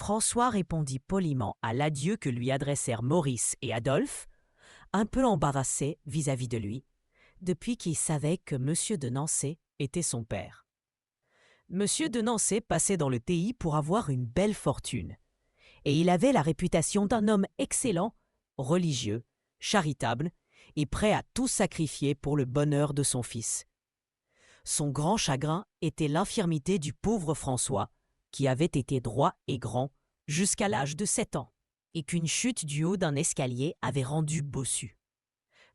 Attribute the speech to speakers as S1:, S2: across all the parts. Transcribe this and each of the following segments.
S1: François répondit poliment à l'adieu que lui adressèrent Maurice et Adolphe, un peu embarrassé vis-à-vis de lui, depuis qu'il savait que M. de Nancey était son père. M. de Nancey passait dans le pays pour avoir une belle fortune, et il avait la réputation d'un homme excellent, religieux, charitable et prêt à tout sacrifier pour le bonheur de son fils. Son grand chagrin était l'infirmité du pauvre François, qui avait été droit et grand jusqu'à l'âge de 7 ans, et qu'une chute du haut d'un escalier avait rendu bossu.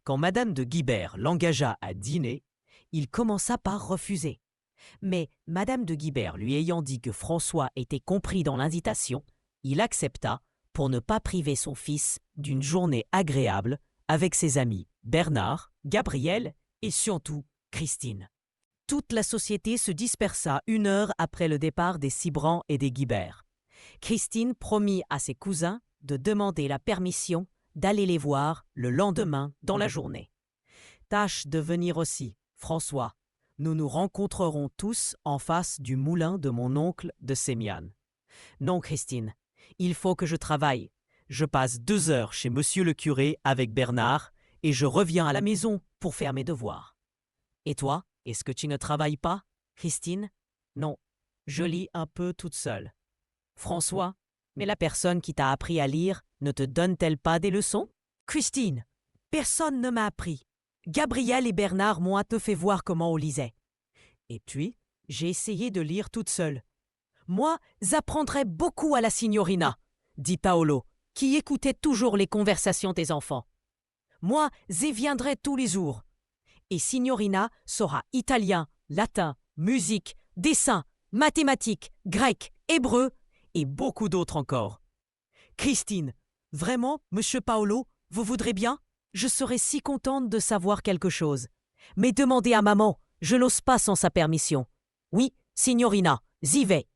S1: Quand Madame de Guibert l'engagea à dîner, il commença par refuser. Mais Madame de Guibert lui ayant dit que François était compris dans l'invitation, il accepta pour ne pas priver son fils d'une journée agréable avec ses amis Bernard, Gabriel et surtout Christine. Toute la société se dispersa 1 heure après le départ des Cibrand et des Guibert. Christine promit à ses cousins de demander la permission d'aller les voir le lendemain dans la journée. Tâche de venir aussi, François. Nous nous rencontrerons tous en face du moulin de mon oncle de Sémiane. Non, Christine, il faut que je travaille. Je passe 2 heures chez monsieur le curé avec Bernard et je reviens à la maison pour faire mes devoirs. Et toi, est-ce que tu ne travailles pas, Christine? Non, je lis un peu toute seule. François, mais la personne qui t'a appris à lire ne te donne-t-elle pas des leçons? Christine, personne ne m'a appris. Gabriel et Bernard m'ont te fait voir comment on lisait. Et puis, j'ai essayé de lire toute seule. Moi, j'apprendrai beaucoup à la signorina, dit Paolo, qui écoutait toujours les conversations des enfants. Moi, j'y viendrai tous les jours. Et signorina saura italien, latin, musique, dessin, mathématiques, grec, hébreu et beaucoup d'autres encore. Christine, vraiment, monsieur Paolo, vous voudrez bien? Je serais si contente de savoir quelque chose. Mais demandez à maman, je n'ose pas sans sa permission. Oui, signorina, j'y vais.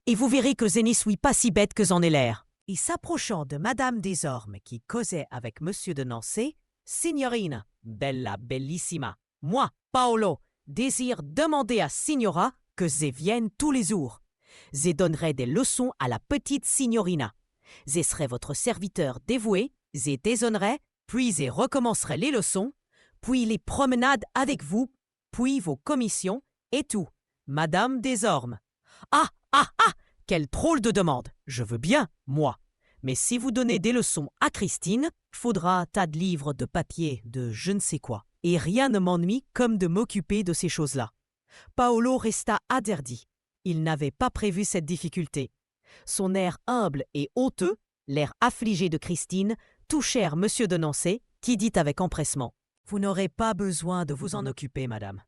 S1: Et vous verrez que je n'y suis pas si bête que j'en ai l'air. Et s'approchant de Madame Desormes qui causait avec monsieur de Nancey, signorina, bella bellissima, moi, Paolo, désire demander à signora que je vienne tous les jours. Je donnerai des leçons à la petite signorina. Je serai votre serviteur dévoué, je déjeunerai, puis je recommencerai les leçons, puis les promenades avec vous, puis vos commissions et tout. Madame Desormes. Ah, ah, ah! Quelle drôle de demande! Je veux bien, moi. Mais si vous donnez des leçons à Christine, faudra tas de livres de papier, de je ne sais quoi. Et rien ne m'ennuie comme de m'occuper de ces choses-là. Paolo resta interdit. Il n'avait pas prévu cette difficulté. Son air humble et honteux, l'air affligé de Christine, touchèrent M. de Nancey, qui dit avec empressement « Vous n'aurez pas besoin de vous en occuper, madame.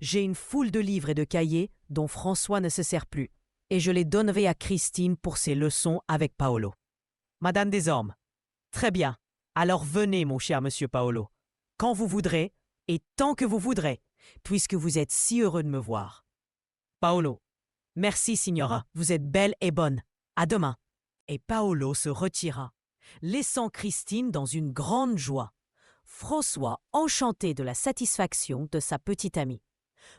S1: J'ai une foule de livres et de cahiers dont François ne se sert plus, et je les donnerai à Christine pour ses leçons avec Paolo. Madame Desormes. Très bien. Alors venez, mon cher monsieur Paolo, quand vous voudrez et tant que vous voudrez, puisque vous êtes si heureux de me voir. Paolo. Merci, signora, vous êtes belle et bonne. À demain. Et Paolo se retira, laissant Christine dans une grande joie. François enchanté de la satisfaction de sa petite amie.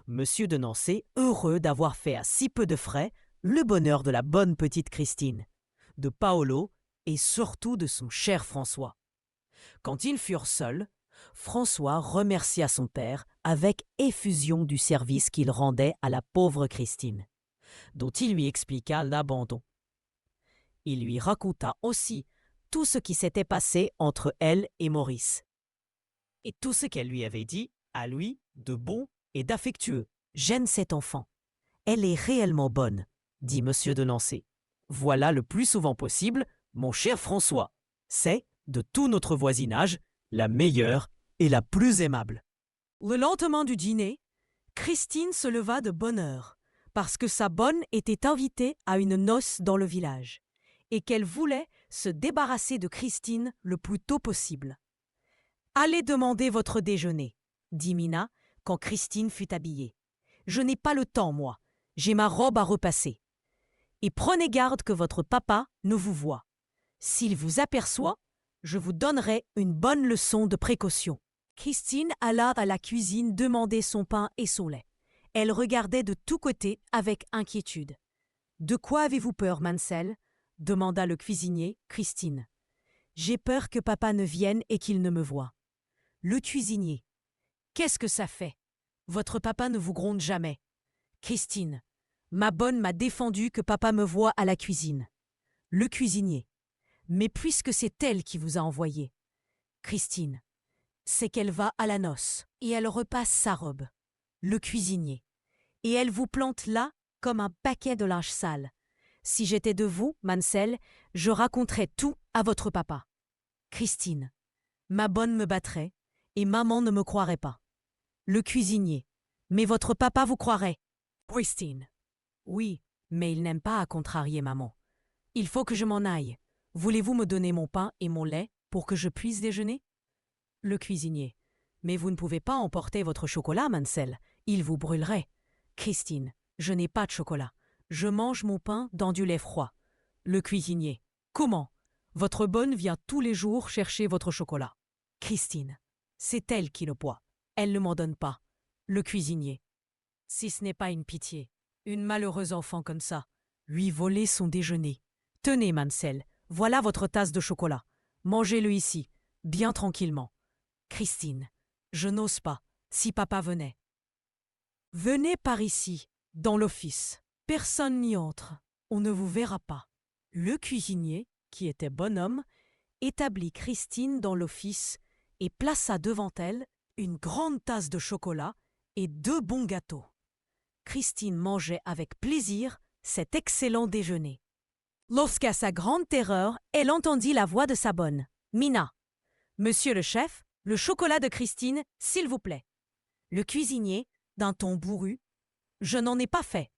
S1: Monsieur de Nancey heureux d'avoir fait à si peu de frais le bonheur de la bonne petite Christine, de Paolo et surtout de son cher François. Quand ils furent seuls, François remercia son père avec effusion du service qu'il rendait à la pauvre Christine, dont il lui expliqua l'abandon. Il lui raconta aussi tout ce qui s'était passé entre elle et Maurice, et tout ce qu'elle lui avait dit, à lui, de bon et d'affectueux. « J'aime cette enfant. Elle est réellement bonne, » dit M. de Nancey. « Voilà le plus souvent possible, mon cher François. C'est, de tout notre voisinage, la meilleure et la plus aimable. » Le lendemain du dîner, Christine se leva de bonne heure, parce que sa bonne était invitée à une noce dans le village, et qu'elle voulait se débarrasser de Christine le plus tôt possible. « Allez demander votre déjeuner, » dit Mina, quand Christine fut habillée. « Je n'ai pas le temps, moi. J'ai ma robe à repasser. Et prenez garde que votre papa ne vous voie. S'il vous aperçoit, je vous donnerai une bonne leçon de précaution. » Christine alla à la cuisine demander son pain et son lait. Elle regardait de tous côtés avec inquiétude. « De quoi avez-vous peur, Mansel ? demanda le cuisinier, Christine. J'ai peur que papa ne vienne et qu'il ne me voie. Le cuisinier. Qu'est-ce que ça fait? Votre papa ne vous gronde jamais. Christine. Ma bonne m'a défendu que papa me voie à la cuisine. Le cuisinier. Mais puisque c'est elle qui vous a envoyé. Christine. C'est qu'elle va à la noce et elle repasse sa robe. Le cuisinier. Et elle vous plante là comme un paquet de linge sale. Si j'étais de vous, Mansell, je raconterais tout à votre papa. Christine. Ma bonne me battrait et maman ne me croirait pas. Le cuisinier. Mais votre papa vous croirait. Christine. Oui, mais il n'aime pas à contrarier maman. Il faut que je m'en aille. Voulez-vous me donner mon pain et mon lait pour que je puisse déjeuner? Le cuisinier. Mais vous ne pouvez pas emporter votre chocolat, Mansell. Il vous brûlerait. Christine. Je n'ai pas de chocolat. Je mange mon pain dans du lait froid. Le cuisinier. Comment? Votre bonne vient tous les jours chercher votre chocolat. Christine. C'est elle qui le boit. Elle ne m'en donne pas. Le cuisinier. Si ce n'est pas une pitié, une malheureuse enfant comme ça, lui voler son déjeuner. Tenez, Mansell, voilà votre tasse de chocolat. Mangez-le ici, bien tranquillement. Christine. Je n'ose pas, si papa venait. Venez par ici, dans l'office. Personne n'y entre. On ne vous verra pas. Le cuisinier, qui était bonhomme, établit Christine dans l'office et plaça devant elle une grande tasse de chocolat et 2 bons gâteaux. Christine mangeait avec plaisir cet excellent déjeuner. Lorsqu'à sa grande terreur, elle entendit la voix de sa bonne. Mina. Monsieur le chef, le chocolat de Christine, s'il vous plaît. Le cuisinier, d'un ton bourru. Je n'en ai pas fait.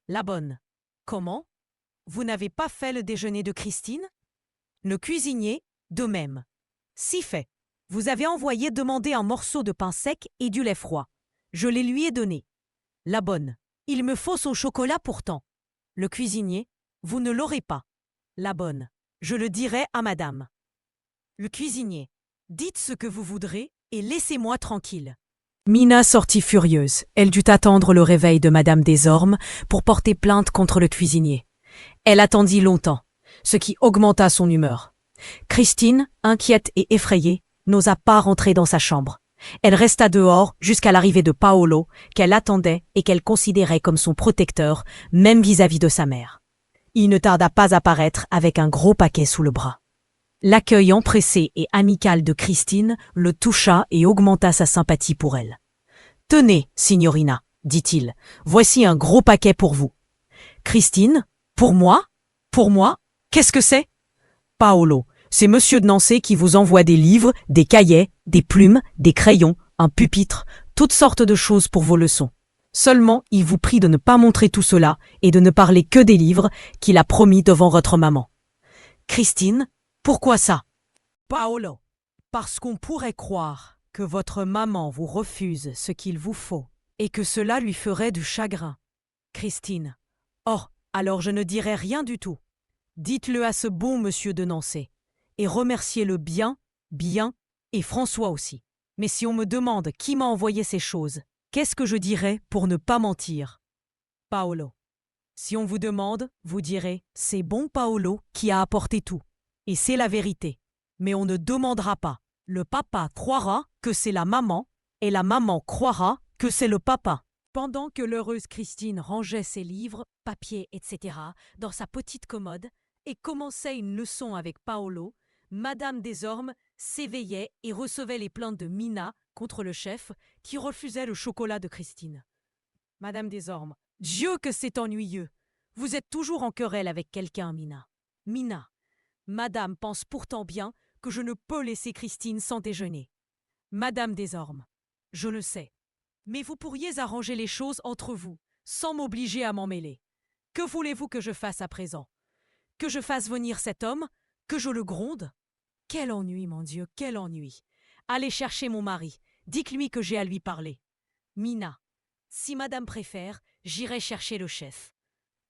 S1: La bonne. Comment? Vous n'avez pas fait le déjeuner de Christine? Le cuisinier, de même. Si fait. Vous avez envoyé demander un morceau de pain sec et du lait froid. Je les lui ai donnés. La bonne. Il me faut son chocolat pourtant. Le cuisinier. Vous ne l'aurez pas. La bonne. Je le dirai à madame. Le cuisinier. Dites ce que vous voudrez et laissez-moi tranquille. Mina sortit furieuse. Elle dut attendre le réveil de madame Desormes pour porter plainte contre le cuisinier. Elle attendit longtemps, ce qui augmenta son humeur. Christine, inquiète et effrayée, n'osa pas rentrer dans sa chambre. Elle resta dehors jusqu'à l'arrivée de Paolo, qu'elle attendait et qu'elle considérait comme son protecteur, même vis-à-vis de sa mère. Il ne tarda pas à paraître avec un gros paquet sous le bras. L'accueil empressé et amical de Christine le toucha et augmenta sa sympathie pour elle. « Tenez, signorina, dit-il, voici un gros paquet pour vous. »« Christine, pour moi? Pour moi? Qu'est-ce que c'est? » ?»« Paolo, c'est monsieur de Nancy qui vous envoie des livres, des cahiers, des plumes, des crayons, un pupitre, toutes sortes de choses pour vos leçons. Seulement, il vous prie de ne pas montrer tout cela et de ne parler que des livres qu'il a promis devant votre maman. »« Christine, pourquoi ça? » ?»« Paolo, parce qu'on pourrait croire que votre maman vous refuse ce qu'il vous faut et que cela lui ferait du chagrin. » Christine. Oh, alors je ne dirai rien du tout. Dites-le à ce bon monsieur de Nancy et remerciez-le bien, et François aussi. Mais si on me demande qui m'a envoyé ces choses, qu'est-ce que je dirai pour ne pas mentir? Paolo. Si on vous demande, vous direz « C'est bon Paolo qui a apporté tout. » Et c'est la vérité. Mais on ne demandera pas. Le papa croira que c'est la maman, et la maman croira que c'est le papa. Pendant que l'heureuse Christine rangeait ses livres, papiers, etc. dans sa petite commode et commençait une leçon avec Paolo, Madame Desormes s'éveillait et recevait les plaintes de Mina contre le chef qui refusait le chocolat de Christine. Madame Desormes. Dieu que c'est ennuyeux. Vous êtes toujours en querelle avec quelqu'un, Mina. Mina. Madame pense pourtant bien que je ne peux laisser Christine sans déjeuner. Madame Desormes. Je le sais. Mais vous pourriez arranger les choses entre vous, sans m'obliger à m'en mêler. Que voulez-vous que je fasse à présent? Que je fasse venir cet homme? Que je le gronde? Quel ennui, mon Dieu, quel ennui! Allez chercher mon mari. Dites-lui que j'ai à lui parler. Mina. Si madame préfère, j'irai chercher le chef.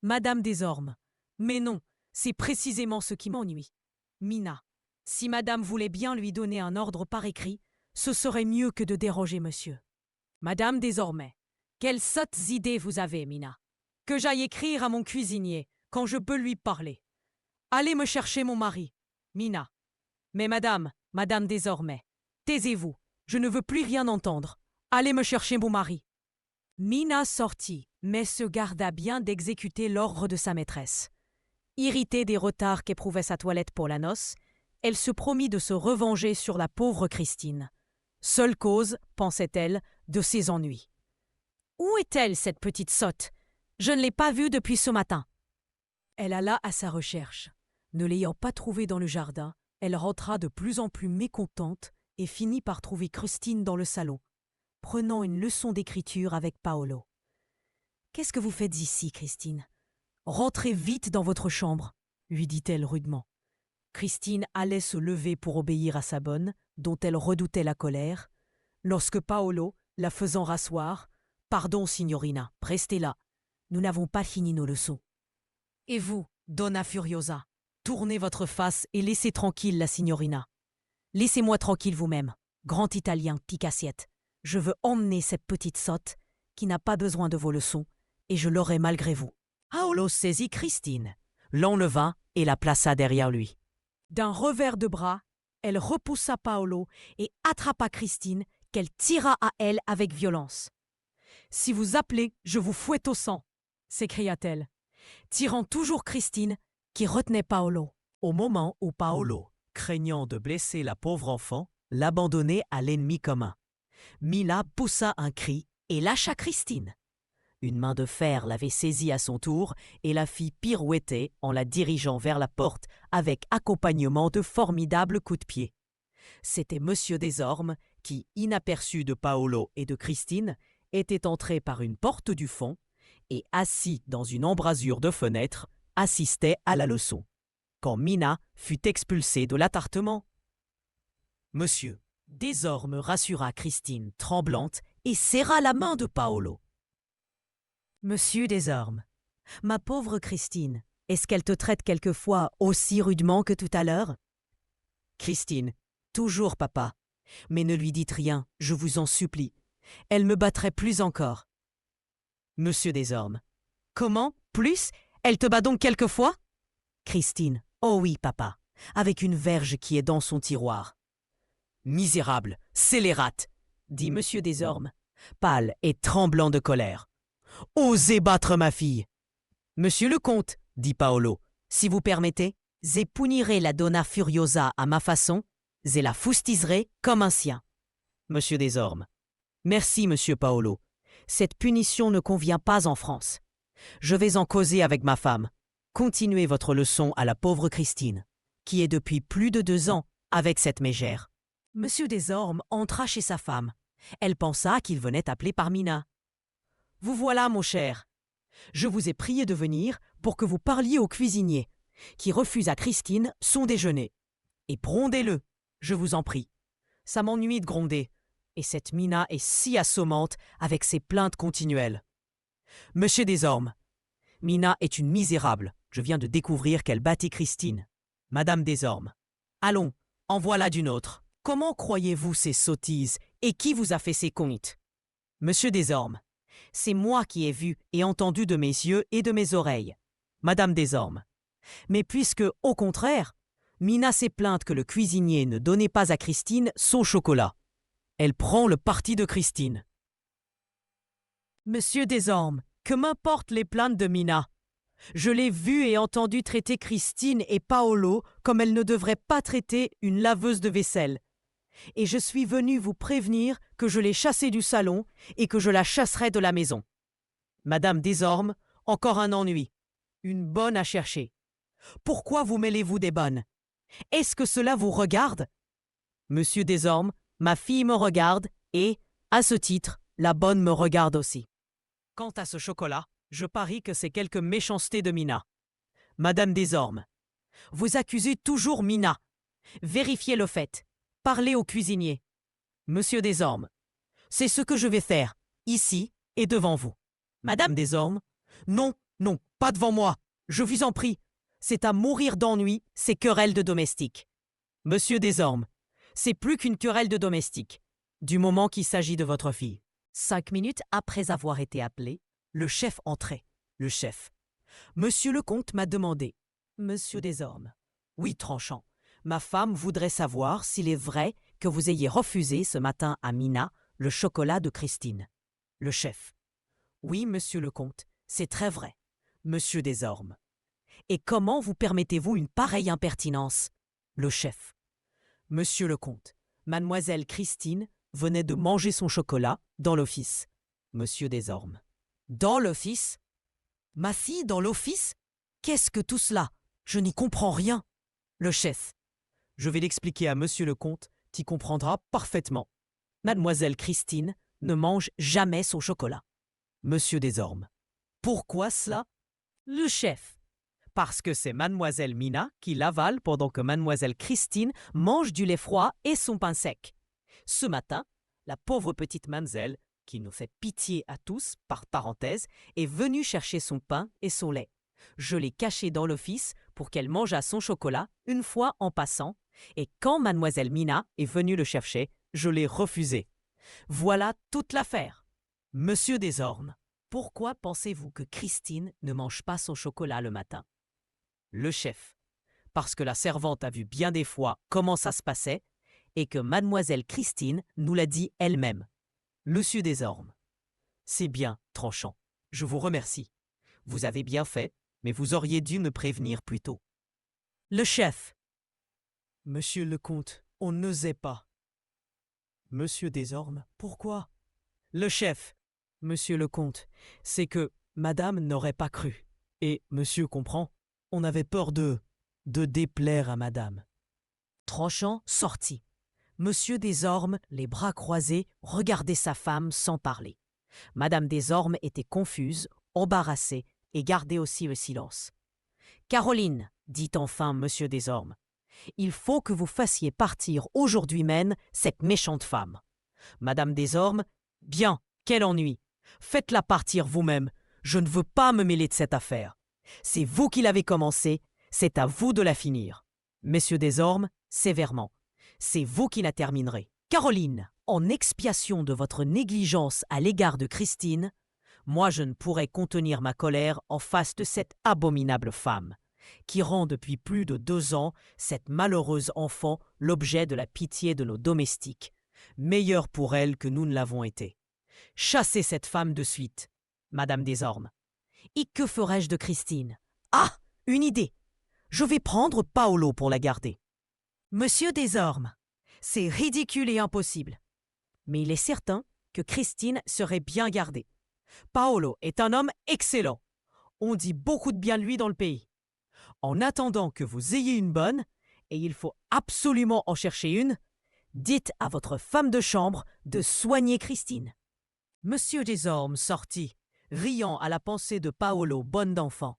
S1: Madame Desormes. Mais non, c'est précisément ce qui m'ennuie. Mina. Si madame voulait bien lui donner un ordre par écrit, ce serait mieux que de déranger monsieur. Madame Desormes. Quelles sottes idées vous avez, Mina. Que j'aille écrire à mon cuisinier, quand je peux lui parler. Allez me chercher mon mari. Mina. Mais madame désormais, taisez-vous, je ne veux plus rien entendre. Allez me chercher mon mari. Mina sortit, mais se garda bien d'exécuter l'ordre de sa maîtresse. Irritée des retards qu'éprouvait sa toilette pour la noce, elle se promit de se revenger sur la pauvre Christine. Seule cause, pensait-elle, de ses ennuis. Où est-elle, cette petite sotte? Je ne l'ai pas vue depuis ce matin. Elle alla à sa recherche. Ne l'ayant pas trouvée dans le jardin, elle rentra de plus en plus mécontente et finit par trouver Christine dans le salon, prenant une leçon d'écriture avec Paolo. « Qu'est-ce que vous faites ici, Christine? Rentrez vite dans votre chambre, lui dit-elle rudement. Christine allait se lever pour obéir à sa bonne, dont elle redoutait la colère, lorsque Paolo, la faisant rasseoir, « Pardon, signorina, restez là. Nous n'avons pas fini nos leçons. » Et vous, Donna Furiosa, tournez votre face et laissez tranquille la signorina. Laissez-moi tranquille vous-même, grand Italien, pique-assiette. Je veux emmener cette petite sotte qui n'a pas besoin de vos leçons, et je l'aurai malgré vous. Paolo saisit Christine, l'enleva et la plaça derrière lui. D'un revers de bras, elle repoussa Paolo et attrapa Christine, qu'elle tira à elle avec violence. « Si vous appelez, je vous fouette au sang !» s'écria-t-elle, tirant toujours Christine, qui retenait Paolo. Au moment où Paolo, craignant de blesser la pauvre enfant, l'abandonnait à l'ennemi commun, Mina poussa un cri et lâcha Christine. Une main de fer l'avait saisie à son tour et la fit pirouetter en la dirigeant vers la porte avec accompagnement de formidables coups de pied. C'était Monsieur Desormes qui, inaperçu de Paolo et de Christine, était entré par une porte du fond et, assis dans une embrasure de fenêtre, assistait à la leçon, quand Mina fut expulsée de l'appartement. Monsieur Desormes rassura Christine tremblante et serra la main de Paolo. « Monsieur Desormes, ma pauvre Christine, est-ce qu'elle te traite quelquefois aussi rudement que tout à l'heure ?» Christine, toujours papa. Mais ne lui dites rien, je vous en supplie. Elle me battrait plus encore. Monsieur Desormes. Comment? Plus? Elle te bat donc quelquefois? Christine. Oh oui, papa, avec une verge qui est dans son tiroir. Misérable, scélérate, dit Monsieur Desormes, pâle et tremblant de colère. Osez battre ma fille. Monsieur le comte, dit Paolo, si vous permettez, je punirai la Donna Furiosa à ma façon, je la fustigerai comme un sien. Monsieur Desormes. Merci, monsieur Paolo. Cette punition ne convient pas en France. Je vais en causer avec ma femme. Continuez votre leçon à la pauvre Christine, qui est depuis plus de 2 ans avec cette mégère. Monsieur Desormes entra chez sa femme. Elle pensa qu'il venait appeler par Mina. « Vous voilà, mon cher. Je vous ai prié de venir pour que vous parliez au cuisinier, qui refuse à Christine son déjeuner. Et grondez-le, je vous en prie. Ça m'ennuie de gronder. Et cette Mina est si assommante avec ses plaintes continuelles. Monsieur Desormes, Mina est une misérable. Je viens de découvrir qu'elle battait Christine. Madame Desormes. Allons, en voilà d'une autre. Comment croyez-vous ces sottises et qui vous a fait ces contes? Monsieur Desormes. C'est moi qui ai vu et entendu de mes yeux et de mes oreilles. Madame Desormes. Mais puisque, au contraire, Mina s'est plainte que le cuisinier ne donnait pas à Christine son chocolat. Elle prend le parti de Christine. Monsieur Desormes, que m'importent les plaintes de Mina? Je l'ai vue et entendu traiter Christine et Paolo comme elle ne devrait pas traiter une laveuse de vaisselle. Et je suis venu vous prévenir que je l'ai chassée du salon et que je la chasserai de la maison. Madame Desormes, encore un ennui. Une bonne à chercher. Pourquoi vous mêlez-vous des bonnes? Est-ce que cela vous regarde? Monsieur Desormes, ma fille me regarde et, à ce titre, la bonne me regarde aussi. Quant à ce chocolat, je parie que c'est quelque méchanceté de Mina. Madame Desormes, vous accusez toujours Mina. Vérifiez le fait. Parlez au cuisinier. Monsieur Desormes, c'est ce que je vais faire, ici et devant vous. Madame Desormes, non, non, pas devant moi. Je vous en prie. C'est à mourir d'ennui, ces querelles de domestiques. Monsieur Desormes, c'est plus qu'une querelle de domestique, du moment qu'il s'agit de votre fille. 5 minutes après avoir été appelé, le chef entrait. Le chef. Monsieur le comte m'a demandé. Monsieur Desormes. Oui, Tranchant. Ma femme voudrait savoir s'il est vrai que vous ayez refusé ce matin à Mina le chocolat de Christine. Le chef. Oui, monsieur le comte, c'est très vrai. Monsieur Desormes. Et comment vous permettez-vous une pareille impertinence? Le chef. Monsieur le comte, mademoiselle Christine venait de manger son chocolat dans l'office. Monsieur Desormes. Dans l'office? Ma fille dans l'office? Qu'est-ce que tout cela? Je n'y comprends rien. Le chef. Je vais l'expliquer à monsieur le comte, qui comprendra parfaitement. Mademoiselle Christine ne mange jamais son chocolat. Monsieur Desormes. Pourquoi cela? Le chef. Parce que c'est mademoiselle Mina qui l'avale pendant que mademoiselle Christine mange du lait froid et son pain sec. Ce matin, la pauvre petite Mamselle, qui nous fait pitié à tous, par parenthèse, est venue chercher son pain et son lait. Je l'ai caché dans l'office pour qu'elle mangeât son chocolat une fois en passant, et quand mademoiselle Mina est venue le chercher, je l'ai refusé. Voilà toute l'affaire. Monsieur Desormes, pourquoi pensez-vous que Christine ne mange pas son chocolat le matin? Le chef. Parce que la servante a vu bien des fois comment ça se passait et que mademoiselle Christine nous l'a dit elle-même. Monsieur Desormes. C'est bien, Tranchant. Je vous remercie. Vous avez bien fait, mais vous auriez dû me prévenir plus tôt. Le chef. Monsieur le comte, on n'osait pas. Monsieur Desormes, pourquoi? Le chef. Monsieur le comte, c'est que madame n'aurait pas cru. Et monsieur comprend, on avait peur de déplaire à madame. Tranchant sortit. Monsieur Desormes, les bras croisés, regardait sa femme sans parler. Madame Desormes était confuse, embarrassée et gardait aussi le silence. Caroline, dit enfin monsieur Desormes, il faut que vous fassiez partir aujourd'hui même cette méchante femme. Madame Desormes, bien, quel ennui. Faites-la partir vous-même. Je ne veux pas me mêler de cette affaire. C'est vous qui l'avez commencée, c'est à vous de la finir. Messieurs Desormes, sévèrement, c'est vous qui la terminerez. Caroline, en expiation de votre négligence à l'égard de Christine, moi je ne pourrais contenir ma colère en face de cette abominable femme, qui rend depuis plus de 2 ans cette malheureuse enfant l'objet de la pitié de nos domestiques, meilleure pour elle que nous ne l'avons été. Chassez cette femme de suite, Madame Desormes. Et que ferais-je de Christine? Ah, une idée! Je vais prendre Paolo pour la garder. Monsieur Desormes, c'est ridicule et impossible. Mais il est certain que Christine serait bien gardée. Paolo est un homme excellent. On dit beaucoup de bien de lui dans le pays. En attendant que vous ayez une bonne, et il faut absolument en chercher une, dites à votre femme de chambre de soigner Christine. Monsieur Desormes sortit, riant à la pensée de Paolo, bonne d'enfant.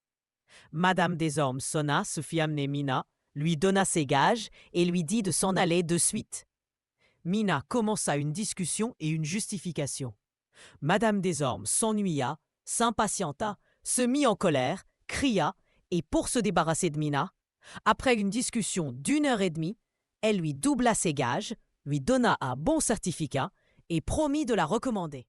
S1: Madame Desormes sonna, se fit amener Mina, lui donna ses gages et lui dit de s'en aller de suite. Mina commença une discussion et une justification. Madame Desormes s'ennuya, s'impatienta, se mit en colère, cria, et pour se débarrasser de Mina, après une discussion d'1 heure et demie, elle lui doubla ses gages, lui donna un bon certificat et promit de la recommander.